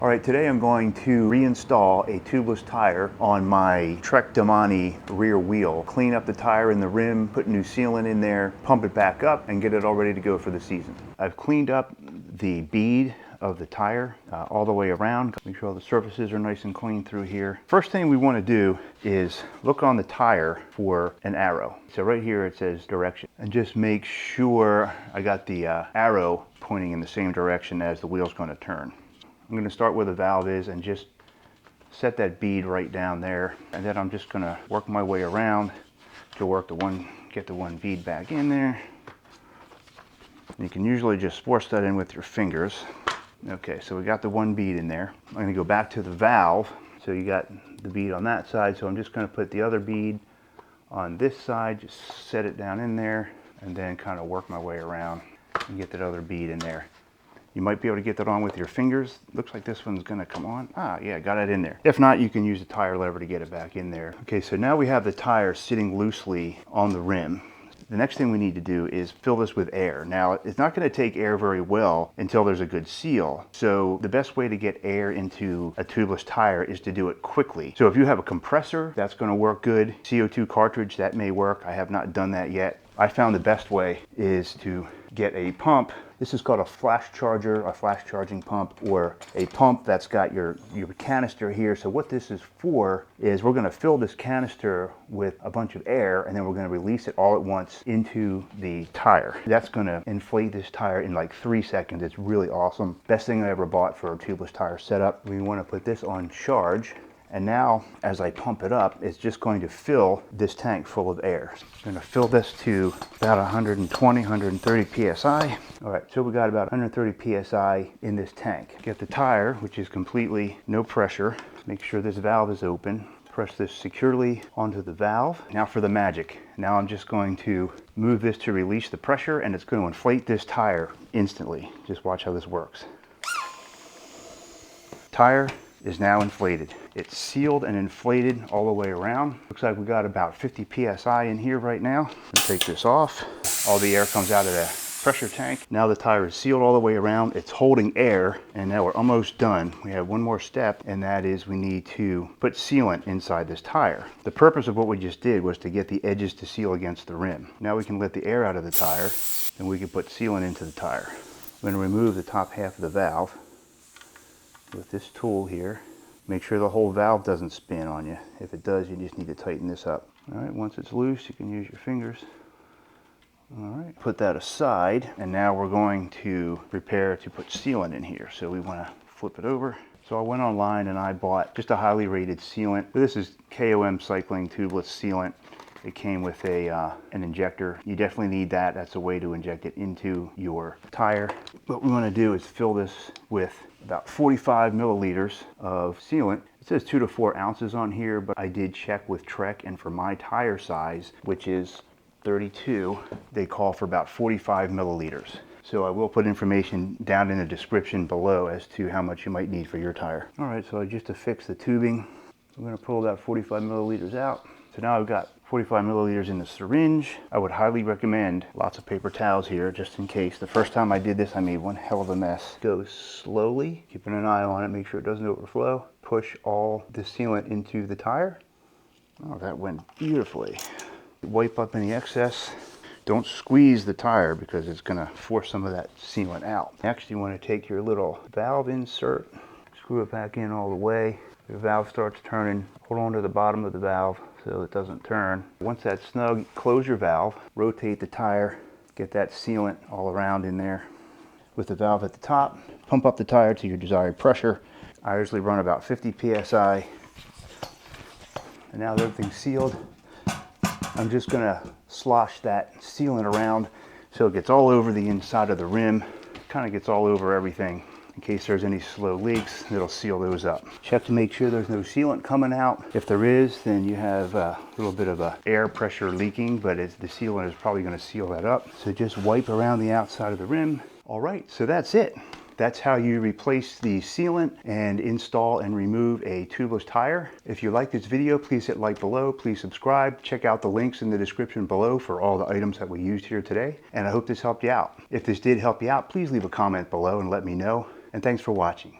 All right, today I'm going to reinstall a tubeless tire on my Trek Domani rear wheel. Clean up the tire in the rim, put new sealant in there, pump it back up, and get it all ready to go for the season. I've cleaned up the bead of the tire all the way around. Make sure all the surfaces are nice and clean through here. First thing we want to do is look on the tire for an arrow. So right here it says direction, and just make sure I got the arrow pointing in the same direction as the wheel's going to turn. I'm going to start where the valve is and just set that bead right down there, and then I'm just going to work my way around to get the one bead back in there. You can usually just force that in with your fingers. Okay, so we got the one bead in there. I'm going to go back to the valve. So you got the bead on that side, so I'm just going to put the other bead on this side, just set it down in there, and then kind of work my way around and get that other bead in there. You might be able to get that on with your fingers. Looks like this one's gonna come on. Ah, yeah, got it in there. If not, you can use the tire lever to get it back in there. Okay, so now we have the tire sitting loosely on the rim. The next thing we need to do is fill this with air. Now, it's not gonna take air very well until there's a good seal. So the best way to get air into a tubeless tire is to do it quickly. So if you have a compressor, that's gonna work good. CO2 cartridge, that may work. I have not done that yet. I found the best way is to get a pump. This is called a flash charger, a flash charging pump, or a pump that's got your canister here. So what this is for is we're gonna fill this canister with a bunch of air, and then we're gonna release it all at once into the tire. That's gonna inflate this tire in like 3 seconds. It's really awesome. Best thing I ever bought for a tubeless tire setup. We wanna put this on charge. And now, as I pump it up, it's just going to fill this tank full of air. I'm gonna fill this to about 120, 130 PSI. All right, so we got about 130 PSI in this tank. Get the tire, which is completely no pressure. Make sure this valve is open. Press this securely onto the valve. Now for the magic. Now I'm just going to move this to release the pressure, and it's going to inflate this tire instantly. Just watch how this works. Tire is now inflated. It's sealed and inflated all the way around. Looks like we got about 50 PSI in here right now. Take this off. All the air comes out of the pressure tank. Now the tire is sealed all the way around. It's holding air, and now we're almost done. We have one more step, and that is we need to put sealant inside this tire. The purpose of what we just did was to get the edges to seal against the rim. Now we can let the air out of the tire, and we can put sealant into the tire. I'm going to remove the top half of the valve with this tool here. Make sure the whole valve doesn't spin on you. If it does, you just need to tighten this up. All right, once it's loose, you can use your fingers. All right, put that aside, and now we're going to prepare to put sealant in here. So we want to flip it over. So I went online and I bought just a highly rated sealant. This is KOM Cycling Tubeless Sealant. It came with an injector. You definitely need that. That's a way to inject it into your tire. What we want to do is fill this with about 45 milliliters of sealant. It says 2 to 4 ounces on here, but I did check with Trek, and for my tire size, which is 32, they call for about 45 milliliters. So I will put information down in the description below as to how much you might need for your tire. All right, so just to fix the tubing, I'm going to pull about 45 milliliters out. So now I've got 45 milliliters in the syringe. I would highly recommend lots of paper towels here, just in case. The first time I did this, I made one hell of a mess. Go slowly, keeping an eye on it, make sure it doesn't overflow. Push all the sealant into the tire. Oh, that went beautifully. Wipe up any excess. Don't squeeze the tire because it's gonna force some of that sealant out. Next, you wanna take your little valve insert, screw it back in all the way. If the valve starts turning, hold on to the bottom of the valve so it doesn't turn. Once that's snug, close your valve, rotate the tire, get that sealant all around in there. With the valve at the top, pump up the tire to your desired pressure. I usually run about 50 PSI. And now that everything's sealed, I'm just gonna slosh that sealant around so it gets all over the inside of the rim, kind of gets all over everything. In case there's any slow leaks, it'll seal those up. Check to make sure there's no sealant coming out. If there is, then you have a little bit of air pressure leaking, but the sealant is probably going to seal that up. So just wipe around the outside of the rim. All right, so that's it. That's how you replace the sealant and install and remove a tubeless tire. If you like this video, please hit like below. Please subscribe. Check out the links in the description below for all the items that we used here today. And I hope this helped you out. If this did help you out, please leave a comment below and let me know. And thanks for watching.